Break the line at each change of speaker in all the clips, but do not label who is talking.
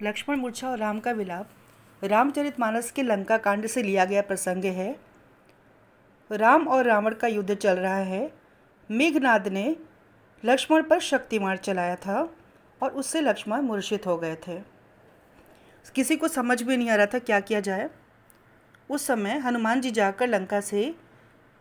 लक्ष्मण मूर्छा और राम का विलाप रामचरितमानस के लंका कांड से लिया गया प्रसंग है। राम और रावण का युद्ध चल रहा है। मेघनाद ने लक्ष्मण पर शक्तिमार चलाया था और उससे लक्ष्मण मूर्छित हो गए थे। किसी को समझ भी नहीं आ रहा था क्या किया जाए। उस समय हनुमान जी जाकर लंका से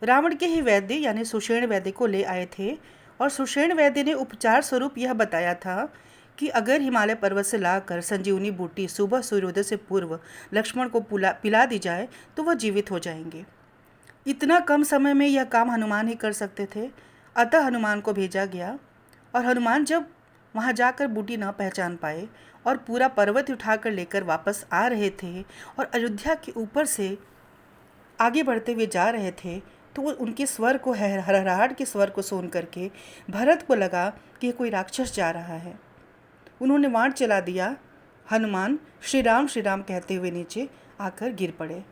रावण के ही वैद्य यानी सुषेण वैद्य को ले आए थे और सुषेण वैद्य ने उपचार स्वरूप यह बताया था कि अगर हिमालय पर्वत से लाकर संजीवनी बूटी सुबह सूर्योदय से पूर्व लक्ष्मण को पिला दी जाए तो वह जीवित हो जाएंगे। इतना कम समय में यह काम हनुमान ही कर सकते थे। अतः हनुमान को भेजा गया और हनुमान जब वहाँ जाकर बूटी न पहचान पाए और पूरा पर्वत उठाकर लेकर वापस आ रहे थे और अयोध्या के ऊपर से आगे बढ़ते हुए जा रहे थे तो उनके स्वर को हरहराहट के स्वर को सुन करके भरत को लगा कि कोई राक्षस जा रहा है। उन्होंने वाण चला दिया। हनुमान श्री राम कहते हुए नीचे आकर गिर पड़े।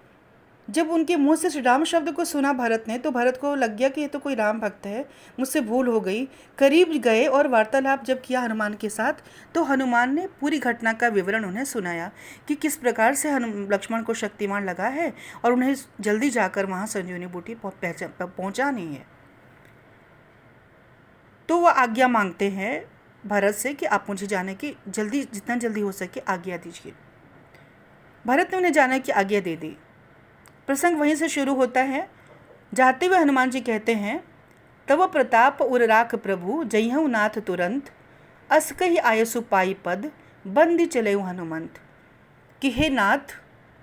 जब उनके मुंह से श्री राम शब्द को सुना भरत ने तो भरत को लग गया कि ये तो कोई राम भक्त है, मुझसे भूल हो गई। करीब गए और वार्तालाप जब किया हनुमान के साथ तो हनुमान ने पूरी घटना का विवरण उन्हें सुनाया कि किस प्रकार से लक्ष्मण को शक्तिमान लगा है और उन्हें जल्दी जाकर वहाँ संजीवनी बूटी पहुँचानी है। तो वह आज्ञा मांगते हैं भरत से कि आप मुझे जाने की जितना जल्दी हो सके आज्ञा दीजिए। भरत ने उन्हें जाने की आज्ञा दे दी। प्रसंग वहीं से शुरू होता है। जाते हुए हनुमान जी कहते हैं, तव प्रताप उर राख प्रभु जयहु नाथ तुरंत, अस कही आयसु पाई पद बंदी चले हनुमंत। कि हे नाथ,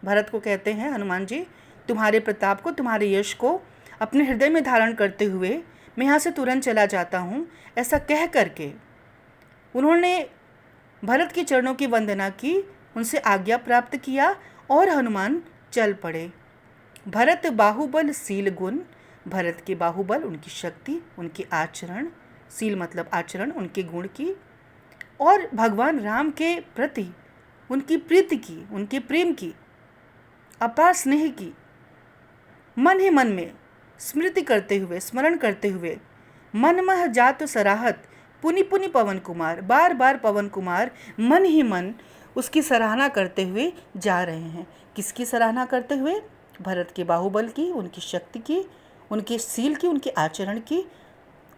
भरत को कहते हैं हनुमान जी, तुम्हारे प्रताप को, तुम्हारे यश को अपने हृदय में धारण करते हुए मैं यहाँ से तुरंत चला जाता हूँ। ऐसा कह करके उन्होंने भरत के चरणों की वंदना की, उनसे आज्ञा प्राप्त किया और हनुमान चल पड़े। भरत बाहुबल सील गुण, भरत के बाहुबल उनकी शक्ति, उनके आचरण, सील मतलब आचरण, उनके गुण की और भगवान राम के प्रति उनकी प्रीति की, उनके प्रेम की, अपार स्नेह की मन ही मन में स्मृति करते हुए, स्मरण करते हुए मन मह जात सराहत पुनि पुनि पवन कुमार, बार बार पवन कुमार मन ही मन उसकी सराहना करते हुए जा रहे हैं। किसकी सराहना करते हुए? भरत के बाहुबल की, उनकी शक्ति की, उनके सील की, उनके आचरण की,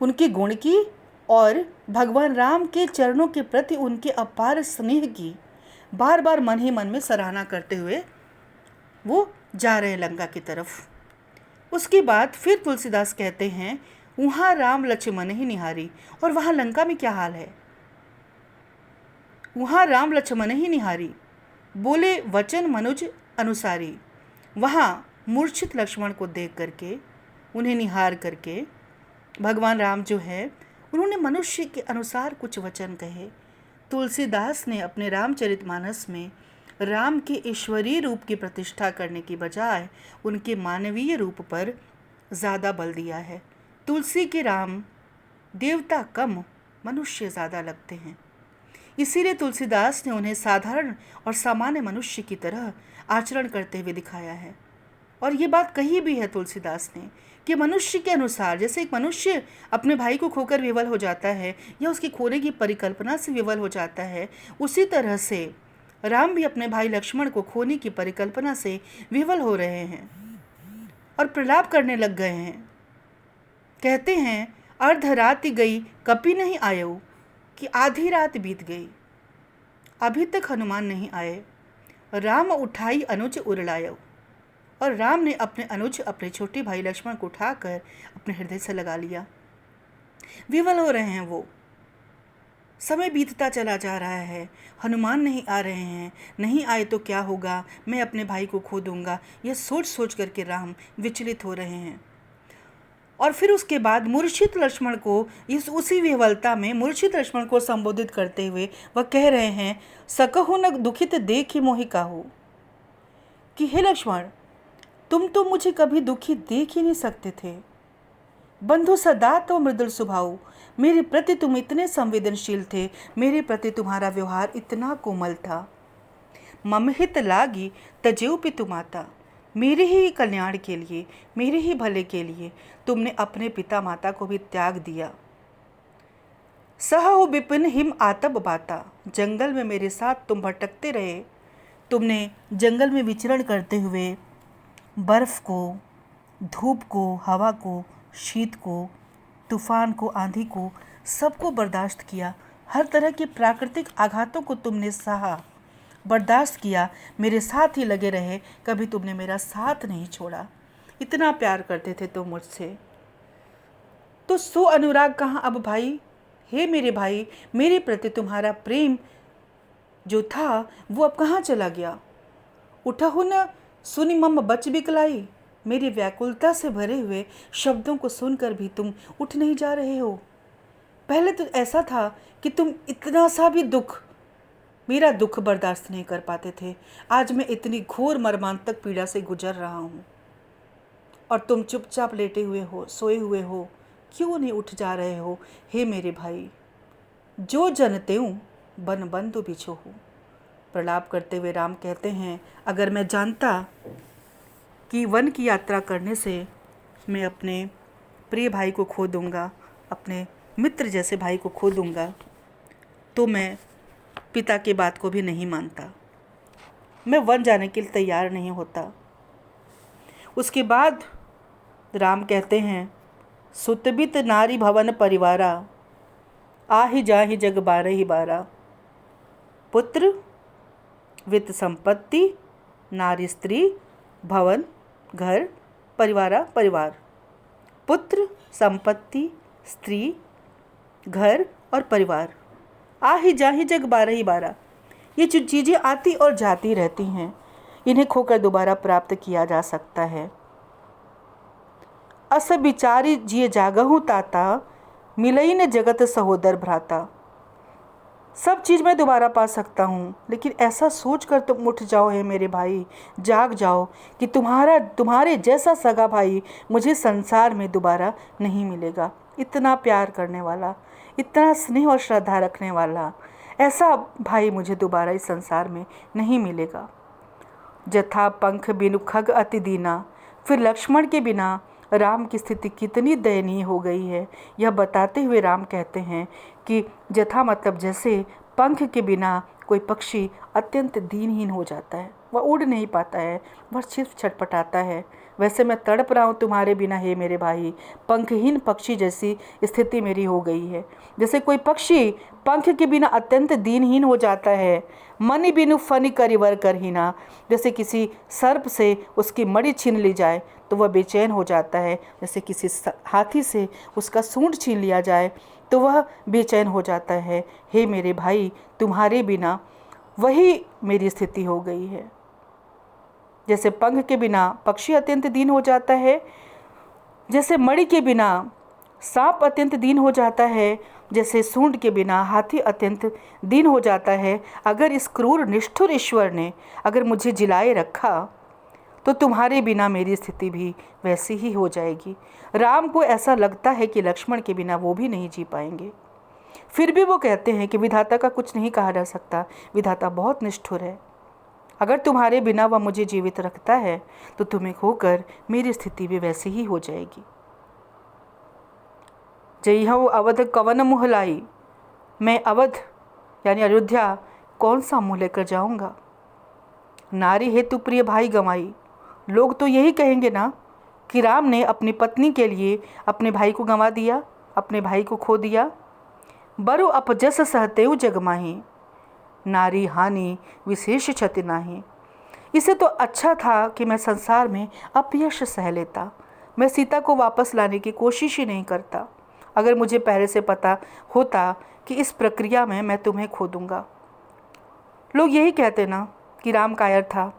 उनके गुण की और भगवान राम के चरणों के प्रति उनके अपार स्नेह की बार बार मन ही मन में सराहना करते हुए वो जा रहे हैं लंका की तरफ। उसके बाद फिर तुलसीदास कहते हैं, वहाँ राम लक्ष्मण ही निहारी। और वहाँ लंका में क्या हाल है? वहाँ राम लक्ष्मण ही निहारी, बोले वचन मनुज अनुसारी। वहाँ मूर्छित लक्ष्मण को देख करके, उन्हें निहार करके भगवान राम जो है उन्होंने मनुष्य के अनुसार कुछ वचन कहे। तुलसीदास ने अपने रामचरितमानस में राम के ईश्वरीय रूप की प्रतिष्ठा करने की बजाय उनके मानवीय रूप पर ज़्यादा बल दिया है। तुलसी के राम देवता कम, मनुष्य ज़्यादा लगते हैं। इसीलिए तुलसीदास ने उन्हें साधारण और सामान्य मनुष्य की तरह आचरण करते हुए दिखाया है। और ये बात कही भी है तुलसीदास ने कि मनुष्य के अनुसार, जैसे एक मनुष्य अपने भाई को खोकर विवल हो जाता है या उसकी खोने की परिकल्पना से विवल हो जाता है, उसी तरह से राम भी अपने भाई लक्ष्मण को खोने की परिकल्पना से विवल हो रहे हैं और प्रलाप करने लग गए हैं। कहते हैं, अर्ध रात गई कपि नहीं आयो, कि आधी रात बीत गई, अभी तक हनुमान नहीं आए। राम उठाई अनुज उरलायो, और राम ने अपने अनुज, अपने छोटे भाई लक्ष्मण को उठाकर अपने हृदय से लगा लिया। विवल हो रहे हैं वो। समय बीतता चला जा रहा है, हनुमान नहीं आ रहे हैं, नहीं आए तो क्या होगा, मैं अपने भाई को खो दूंगा, यह सोच सोच करके राम विचलित हो रहे हैं। और फिर उसके बाद मूर्छित लक्ष्मण को, उसी विह्वलता में मूर्छित लक्ष्मण को संबोधित करते हुए वह कह रहे हैं, सकहु न दुखित देखि मोहि काहू, कि हे लक्ष्मण, तुम तो मुझे कभी दुखी देख ही नहीं सकते थे। बंधु सदा तो मृदुल स्वभाव, मेरे प्रति तुम इतने संवेदनशील थे, मेरे प्रति तुम्हारा व्यवहार इतना कोमल था। ममहित लागी तजेऊ पितु माता, मेरे ही कल्याण के लिए, मेरे ही भले के लिए तुमने अपने पिता माता को भी त्याग दिया। सहु विपिन हिम आतप बाता, जंगल में मेरे साथ तुम भटकते रहे। तुमने जंगल में विचरण करते हुए बर्फ़ को, धूप को, हवा को, शीत को, तूफान को, आंधी को, सबको बर्दाश्त किया। हर तरह के प्राकृतिक आघातों को तुमने सहा, बर्दाश्त किया, मेरे साथ ही लगे रहे, कभी तुमने मेरा साथ नहीं छोड़ा। इतना प्यार करते थे तुम मुझसे। तो सो अनुराग कहाँ अब भाई? हे मेरे भाई, मेरे प्रति तुम्हारा प्रेम जो था वो अब कहाँ चला गया? उठहु न सुनि मम बच बिकलाई। मेरी व्याकुलता से भरे हुए शब्दों को सुनकर भी तुम उठ नहीं जा रहे हो। पहले तो ऐसा था कि तुम इतना सा भी दुख, मेरा दुख बर्दाश्त नहीं कर पाते थे। आज मैं इतनी घोर मर्मांतक पीड़ा से गुजर रहा हूँ और तुम चुपचाप लेटे हुए हो, सोए हुए हो, क्यों नहीं उठ जा रहे हो? हे मेरे भाई, जो जनते हूँ बन बंधु बिछो हूँ। प्रलाप करते हुए राम कहते हैं, अगर मैं जानता कि वन की यात्रा करने से मैं अपने प्रिय भाई को खो दूँगा, अपने मित्र जैसे भाई को खो दूँगा, तो मैं पिता की बात को भी नहीं मानता, मैं वन जाने के लिए तैयार नहीं होता। उसके बाद राम कहते हैं, सुतबित नारी भवन परिवारा, आहि जाहि जग बारहि बारा। पुत्र, वित्त संपत्ति, नारी स्त्री, भवन घर, परिवारा परिवार। पुत्र, संपत्ति, स्त्री, घर और परिवार, आहि जाहि जग बारहि बारा। ये जो चीज़ें आती और जाती रहती हैं, इन्हें खोकर दोबारा प्राप्त किया जा सकता है। अस बिचारी जिए जागहूँ ताता, मिलई न जगत सहोदर भ्राता। सब चीज़ मैं दोबारा पा सकता हूँ, लेकिन ऐसा सोच कर तुम उठ जाओ है मेरे भाई, जाग जाओ कि तुम्हारे जैसा सगा भाई मुझे संसार में दोबारा नहीं मिलेगा। इतना प्यार करने वाला, इतना स्नेह और श्रद्धा रखने वाला ऐसा भाई मुझे दोबारा इस संसार में नहीं मिलेगा। जथा पंख बिनु खग अति दीना। फिर लक्ष्मण के बिना राम की स्थिति कितनी दयनीय हो गई है, यह बताते हुए राम कहते हैं कि जथा मतलब जैसे पंख के बिना कोई पक्षी अत्यंत दीनहीन हो जाता है, वह उड़ नहीं पाता है, वह सिर्फ छटपटाता है, वैसे मैं तड़प रहा हूँ तुम्हारे बिना हे मेरे भाई। पंखहीन पक्षी जैसी स्थिति मेरी हो गई है। जैसे कोई पक्षी पंख के बिना अत्यंत दीनहीन हो जाता है, मणि बिनु फनि करिवर करहीना। जैसे किसी सर्प से उसकी मणि छीन ली जाए तो वह बेचैन हो जाता है, जैसे किसी हाथी से उसका सूंड छीन लिया जाए तो वह बेचैन हो जाता है। हे मेरे भाई, तुम्हारे बिना वही मेरी स्थिति हो गई है। जैसे पंख के बिना पक्षी अत्यंत दीन हो जाता है, जैसे मणि के बिना सांप अत्यंत दीन हो जाता है, जैसे सूंड के बिना हाथी अत्यंत दीन हो जाता है। अगर इस क्रूर निष्ठुर ईश्वर ने अगर मुझे जिलाए रखा तो तुम्हारे बिना मेरी स्थिति भी वैसी ही हो जाएगी। राम को ऐसा लगता है कि लक्ष्मण के बिना वो भी नहीं जी पाएंगे। फिर भी वो कहते हैं कि विधाता का कुछ नहीं कहा जा सकता, विधाता बहुत निष्ठुर है। अगर तुम्हारे बिना वह मुझे जीवित रखता है तो तुम्हें खोकर मेरी स्थिति भी वैसी ही हो जाएगी। जइहऊ अवध कवन मुँह लाई। मैं अवध यानी अयोध्या कौन सा मुँह लेकर जाऊंगा। नारी हेतु प्रिय भाई गंवाई। लोग तो यही कहेंगे ना कि राम ने अपनी पत्नी के लिए अपने भाई को गंवा दिया, अपने भाई को खो दिया। बरु अपजस सहतेउ जगमाही, नारी हानि विशेष क्षति नाही। इसे तो अच्छा था कि मैं संसार में अपयश सह लेता, मैं सीता को वापस लाने की कोशिश ही नहीं करता। अगर मुझे पहले से पता होता कि इस प्रक्रिया में मैं तुम्हें खो दूंगा। लोग यही कहते ना कि राम कायर था,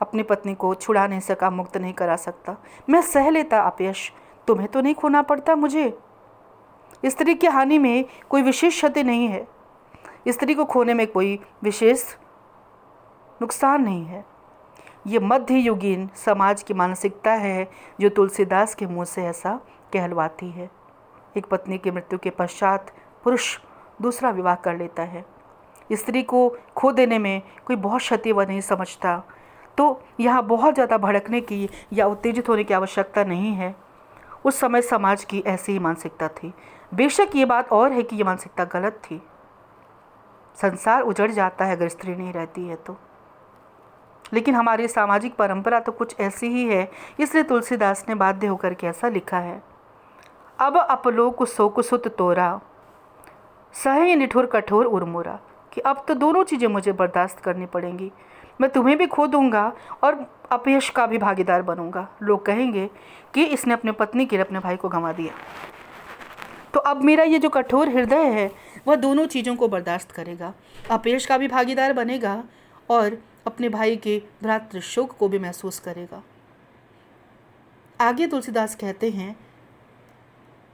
अपनी पत्नी को छुड़ा नहीं सका, मुक्त नहीं करा सकता। मैं सह लेता अपयश, तुम्हें तो नहीं खोना पड़ता मुझे। स्त्री की हानि में कोई विशेष क्षति नहीं है, स्त्री को खोने में कोई विशेष नुकसान नहीं है। ये मध्ययुगीन समाज की मानसिकता है जो तुलसीदास के मुंह से ऐसा कहलवाती है। एक पत्नी की मृत्यु के पश्चात पुरुष दूसरा विवाह कर लेता है। स्त्री को खो देने में कोई बहुत क्षति वह नहीं समझता। तो यहाँ बहुत ज़्यादा भड़कने की या उत्तेजित होने की आवश्यकता नहीं है। उस समय समाज की ऐसी ही मानसिकता थी। बेशक ये बात और है कि ये मानसिकता गलत थी। संसार उजड़ जाता है अगर स्त्री नहीं रहती है तो, लेकिन हमारी सामाजिक परंपरा तो कुछ ऐसी ही है, इसलिए तुलसीदास ने बाध्य होकर के ऐसा लिखा है। अब अपलोक शोक सुत तोरा, सहे निठुर कठोर उर्मुरा, कि अब तो दोनों चीज़ें मुझे बर्दाश्त करनी पड़ेंगी। मैं तुम्हें भी खो दूंगा और अपयश का भी भागीदार बनूंगा। लोग कहेंगे कि इसने अपने पत्नी के लिए अपने भाई को गंवा दिया। तो अब मेरा ये जो कठोर हृदय है वह दोनों चीज़ों को बर्दाश्त करेगा, अपयश का भी भागीदार बनेगा और अपने भाई के भ्रातृ शोक को भी महसूस करेगा। आगे तुलसीदास कहते हैं,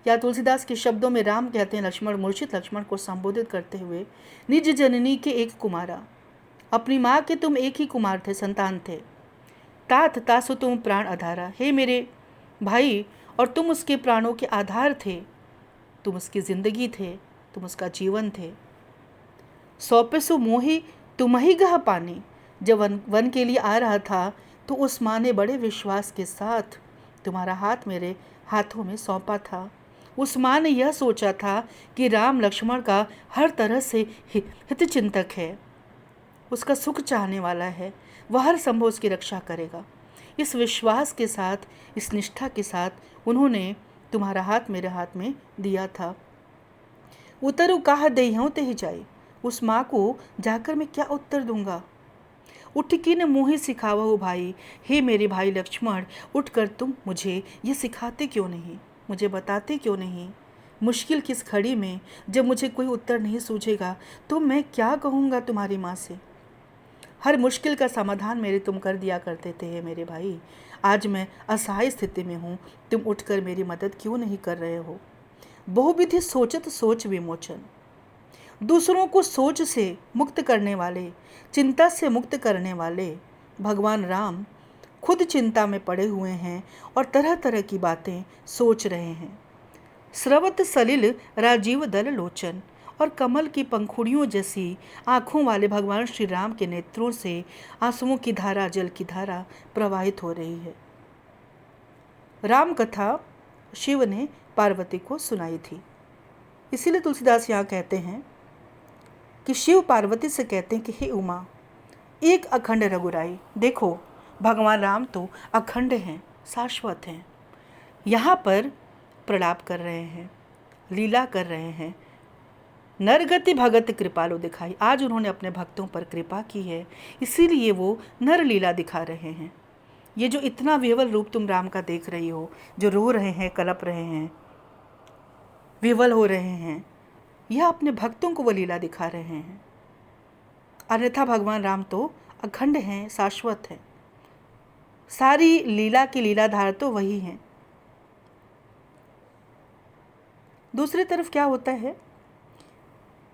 या तुलसीदास के शब्दों में राम कहते हैं लक्ष्मण, मूर्छित लक्ष्मण को संबोधित करते हुए, निज जननी के एक कुमारा, अपनी माँ के तुम एक ही कुमार थे, संतान थे। तात तासु तुम प्राण आधारा, हे मेरे भाई, और तुम उसके प्राणों के आधार थे, तुम उसकी जिंदगी थे, तुम उसका जीवन थे। सौंपेसु मोहि तुम ही गह पानी, जब वन के लिए आ रहा था तो उस माँ ने बड़े विश्वास के साथ तुम्हारा हाथ मेरे हाथों में सौंपा था। उस माँ ने यह सोचा था कि राम लक्ष्मण का हर तरह से हित चिंतक है, उसका सुख चाहने वाला है, वह हर संभव उसकी रक्षा करेगा। इस विश्वास के साथ, इस निष्ठा के साथ उन्होंने तुम्हारा हाथ मेरे हाथ में दिया था। उतरु काह देहूँ ते ही जाई, उस माँ को जाकर मैं क्या उत्तर दूंगा। उठ की न मुँह सिखावो भाई, हे मेरे भाई लक्ष्मण, उठकर तुम मुझे ये सिखाते क्यों नहीं, मुझे बताते क्यों नहीं। मुश्किल किस घड़ी में जब मुझे कोई उत्तर नहीं सूझेगा तो मैं क्या कहूँगा तुम्हारी माँ से। हर मुश्किल का समाधान मेरे तुम कर दिया करते थे मेरे भाई, आज मैं असहाय स्थिति में हूँ, तुम उठकर मेरी मदद क्यों नहीं कर रहे हो। बहुविधि सोचत सोच विमोचन, दूसरों को सोच से मुक्त करने वाले, चिंता से मुक्त करने वाले भगवान राम खुद चिंता में पड़े हुए हैं और तरह तरह की बातें सोच रहे हैं। स्रवत सलिल राजीव दल लोचन, और कमल की पंखुड़ियों जैसी आँखों वाले भगवान श्री राम के नेत्रों से आंसुओं की धारा, जल की धारा प्रवाहित हो रही है। राम कथा शिव ने पार्वती को सुनाई थी, इसीलिए तुलसीदास यहाँ कहते हैं कि शिव पार्वती से कहते हैं कि हे उमा, एक अखंड रघुराई। देखो भगवान राम तो अखंड हैं, शाश्वत हैं, यहाँ पर प्रलाप कर रहे हैं, लीला कर रहे हैं। नरगति भगत कृपालु दिखाई, आज उन्होंने अपने भक्तों पर कृपा की है, इसीलिए वो नर लीला दिखा रहे हैं। ये जो इतना विवल रूप तुम राम का देख रही हो, जो रो रहे हैं, कलप रहे हैं, विवल हो रहे हैं, यह अपने भक्तों को वो लीला दिखा रहे हैं। अन्यथा भगवान राम तो अखंड हैं, शाश्वत हैं, सारी लीला की लीलाधार तो वही हैं। दूसरी तरफ क्या होता है,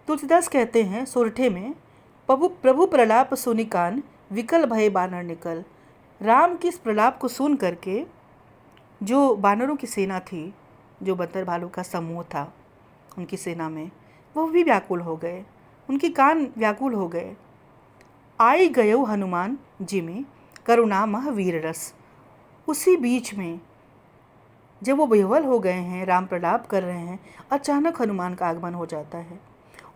तुलसीदास कहते हैं सोरठे में, प्रभु प्रलाप सुनि कान, विकल भय बानर निकल। राम की इस प्रलाप को सुन करके जो बानरों की सेना थी, जो बंदर भालू का समूह था उनकी सेना में, वह भी व्याकुल हो गए, उनके कान व्याकुल हो गए। आई गयो हनुमान जी में करुणा मह वीर रस, उसी बीच में जब वो विह्वल हो गए हैं, राम प्रलाप कर रहे हैं, अचानक हनुमान का आगमन हो जाता है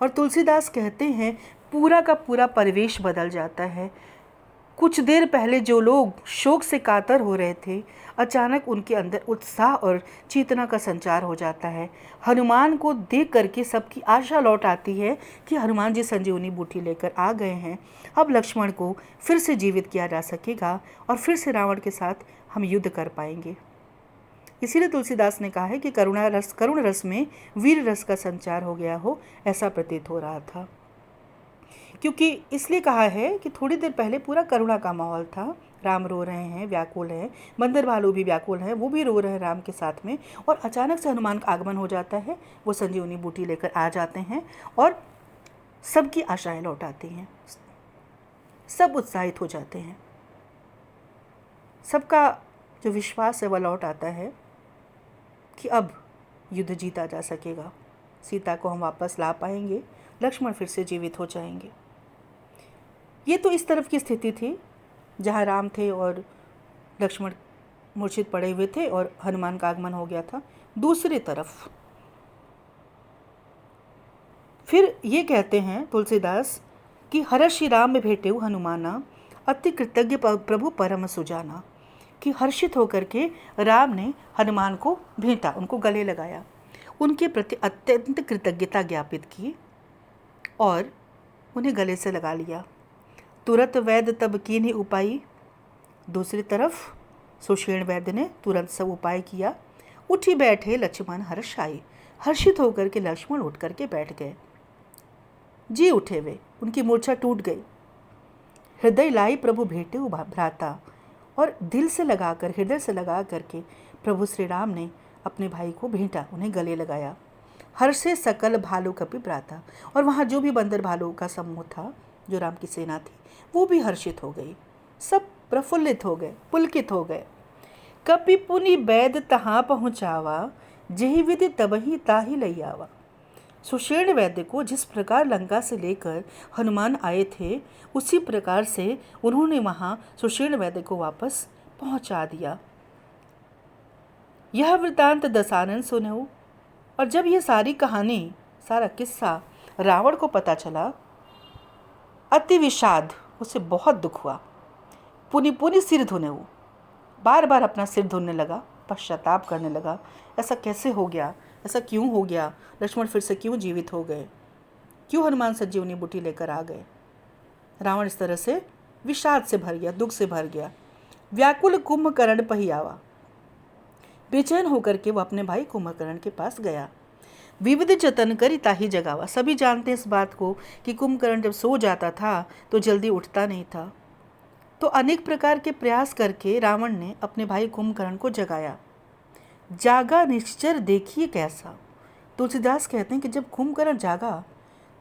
और तुलसीदास कहते हैं पूरा का पूरा परिवेश बदल जाता है। कुछ देर पहले जो लोग शोक से कातर हो रहे थे, अचानक उनके अंदर उत्साह और चेतना का संचार हो जाता है। हनुमान को देख करके सबकी आशा लौट आती है कि हनुमान जी संजीवनी बूटी लेकर आ गए हैं, अब लक्ष्मण को फिर से जीवित किया जा सकेगा और फिर से रावण के साथ हम युद्ध कर पाएंगे। इसीलिए तुलसीदास ने कहा है कि करुण रस में वीर रस का संचार हो गया हो, ऐसा प्रतीत हो रहा था। क्योंकि इसलिए कहा है कि थोड़ी देर पहले पूरा करुणा का माहौल था, राम रो रहे हैं, व्याकुल हैं, बंदर भालू भी व्याकुल हैं, वो भी रो रहे हैं राम के साथ में, और अचानक से हनुमान का आगमन हो जाता है, वो संजीवनी बूटी लेकर आ जाते हैं और सबकी आशाएं लौट आती हैं, सब उत्साहित हो जाते हैं, सबका जो विश्वास है वह लौट आता है कि अब युद्ध जीता जा सकेगा, सीता को हम वापस ला पाएंगे, लक्ष्मण फिर से जीवित हो जाएंगे। ये तो इस तरफ की स्थिति थी जहाँ राम थे और लक्ष्मण मूर्छित पड़े हुए थे और हनुमान का आगमन हो गया था। दूसरी तरफ फिर ये कहते हैं तुलसीदास कि हर्षि राम में भेटेऊ हनुमाना, अति कृतज्ञ प्रभु परम सुजाना, कि हर्षित होकर के राम ने हनुमान को भेंटा, उनको गले लगाया, उनके प्रति अत्यंत कृतज्ञता ज्ञापित की और उन्हें गले से लगा लिया। तुरंत वैद्य तब कीन्ही उपाई, दूसरी तरफ सुषेण वैद्य ने तुरंत सब उपाय किया। उठी बैठे लक्ष्मण हर्षाई, हर्षित होकर के लक्ष्मण उठ करके बैठ गए। जी उठे वे, उनकी मूर्छा टूट गई। हृदय लाई प्रभु भेटे भ्राता, और दिल से लगाकर, हृदय से लगा करके प्रभु श्री राम ने अपने भाई को भेंटा, उन्हें गले लगाया। हर्षे सकल भालू कपि भ्राता, और वहाँ जो भी बंदर भालू का समूह था, जो राम की सेना थी, वो भी हर्षित हो गई, सब प्रफुल्लित हो गए, पुलकित हो गए। कपि पुनि बैद तहाँ पहुँचावा, जेहि विधि तबहि ताहि लई आवा। सुषेण वैद्य को जिस प्रकार लंका से लेकर हनुमान आए थे, उसी प्रकार से उन्होंने वहाँ सुषेण वैद्य को वापस पहुँचा दिया। यह वृतांत दशानन सुनऊ, और जब यह सारी कहानी, सारा किस्सा रावण को पता चला, अति विषाद, उसे बहुत दुख हुआ। पुनि पुनि सिर धुनेऊ, बार बार अपना सिर धुनने लगा, पश्चाताप करने लगा, ऐसा कैसे हो गया, ऐसा क्यों हो गया, लक्ष्मण फिर से क्यों जीवित हो गए, क्यों हनुमान संजीवनी बूटी लेकर आ गए। रावण इस तरह से विषाद से भर गया, दुख से भर गया। व्याकुल कुंभकर्ण पहियावा, बेचैन होकर के वह अपने भाई कुंभकर्ण के पास गया। विविध जतन करी ताही जगावा, सभी जानते हैं इस बात को कि कुंभकर्ण जब सो जाता था तो जल्दी उठता नहीं था। तो अनेक प्रकार के प्रयास करके रावण ने अपने भाई कुंभकर्ण को जगाया। जागा निश्चर देखिए कैसा, तुलसीदास कहते हैं कि जब कुंभकर्ण जागा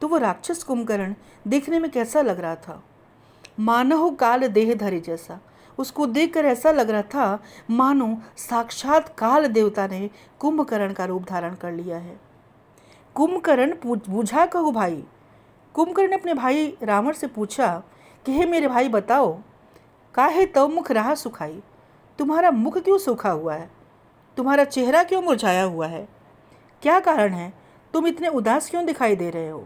तो वो राक्षस कुंभकर्ण देखने में कैसा लग रहा था, मानव काल देह धरे जैसा। उसको देखकर ऐसा लग रहा था मानो साक्षात काल देवता ने कुंभकर्ण का रूप धारण कर लिया है। कुंभकर्ण बूझा कहू भाई, कुंभकर्ण ने अपने भाई रावण से पूछा कि हे मेरे भाई बताओ, काहे तव मुख रहा सुखाई, तुम्हारा मुख क्यों सूखा हुआ है, तुम्हारा चेहरा क्यों मुरझाया हुआ है, क्या कारण है, तुम इतने उदास क्यों दिखाई दे रहे हो।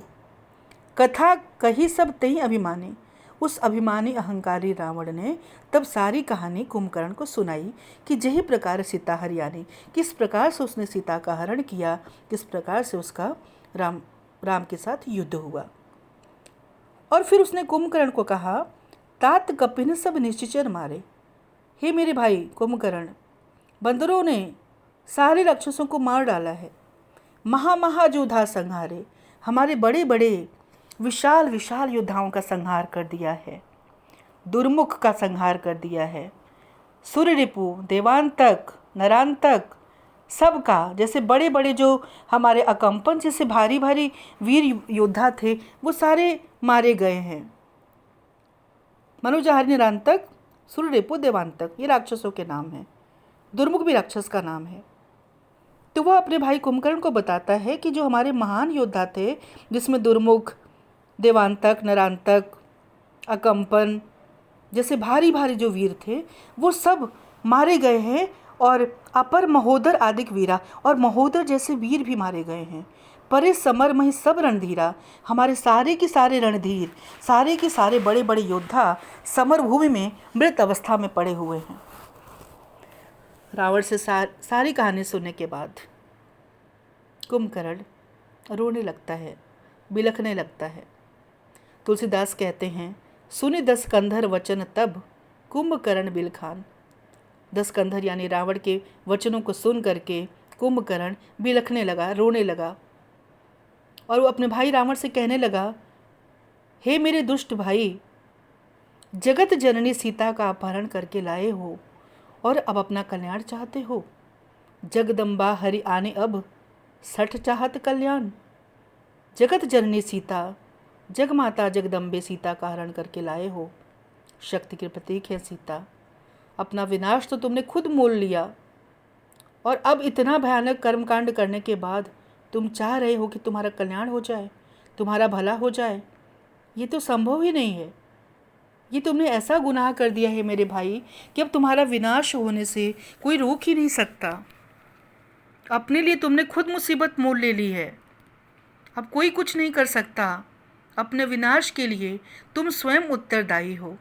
कथा कही सब तही अभिमानी, उस अभिमानी अहंकारी रावण ने तब सारी कहानी कुंभकर्ण को सुनाई कि जही प्रकार सीता हरियाणी, किस प्रकार से उसने सीता का हरण किया, किस प्रकार से उसका राम के साथ युद्ध हुआ। और फिर उसने कुंभकर्ण को कहा, तात कपिन सब निश्चर मारे, हे मेरे भाई कुंभकर्ण, बंदरों ने सारे राक्षसों को मार डाला है, महायोद्धा संहारे, हमारे बड़े बड़े विशाल विशाल योद्धाओं का संहार कर दिया है, दुर्मुख का संहार कर दिया है, सूर्य रिपु, देवांतक, नरांतक, सबका, जैसे बड़े बड़े जो हमारे अकंपन जैसे भारी भारी वीर योद्धा थे वो सारे मारे गए हैं। मनोजहारी, निरांतक, सूर्य रिपु, देवांतक, ये राक्षसों के नाम हैं। दुर्मुख भी राक्षस का नाम है। तो वह अपने भाई कुंभकर्ण को बताता है कि जो हमारे महान योद्धा थे, जिसमें दुर्मुख, देवांतक, नरांतक, अकंपन जैसे भारी भारी जो वीर थे, वो सब मारे गए हैं, और अपर महोदर आदिक वीरा, और महोदर जैसे वीर भी मारे गए हैं। परे समर मही सब रणधीरा, हमारे सारे के सारे रणधीर, सारे के सारे बड़े बड़े योद्धा समर भूमि में मृत अवस्था में पड़े हुए हैं। रावण से सारी कहानी सुनने के बाद कुंभकर्ण रोने लगता है, बिलखने लगता है। तुलसीदास कहते हैं, सुनि 10 कंधर वचन तब कुंभकर्ण बिलखान। 10 कंधर यानी रावण के वचनों को सुन करके कुंभकर्ण बिलखने लगा, रोने लगा, और वो अपने भाई रावण से कहने लगा, हे मेरे दुष्ट भाई, जगत जननी सीता का अपहरण करके लाए हो और अब अपना कल्याण चाहते हो। जगदम्बा हरि आने अब सठ चाहत कल्याण। जगत जननी सीता, जगमाता जगदम्बे सीता का हरण करके लाए हो, शक्ति के प्रतीक है सीता, अपना विनाश तो तुमने खुद मोल लिया, और अब इतना भयानक कर्मकांड करने के बाद तुम चाह रहे हो कि तुम्हारा कल्याण हो जाए, तुम्हारा भला हो जाए। ये तो संभव ही नहीं है। ये तुमने ऐसा गुनाह कर दिया है मेरे भाई कि अब तुम्हारा विनाश होने से कोई रोक ही नहीं सकता। अपने लिए तुमने खुद मुसीबत मोल ले ली है। अब कोई कुछ नहीं कर सकता। अपने विनाश के लिए तुम स्वयं उत्तरदायी हो।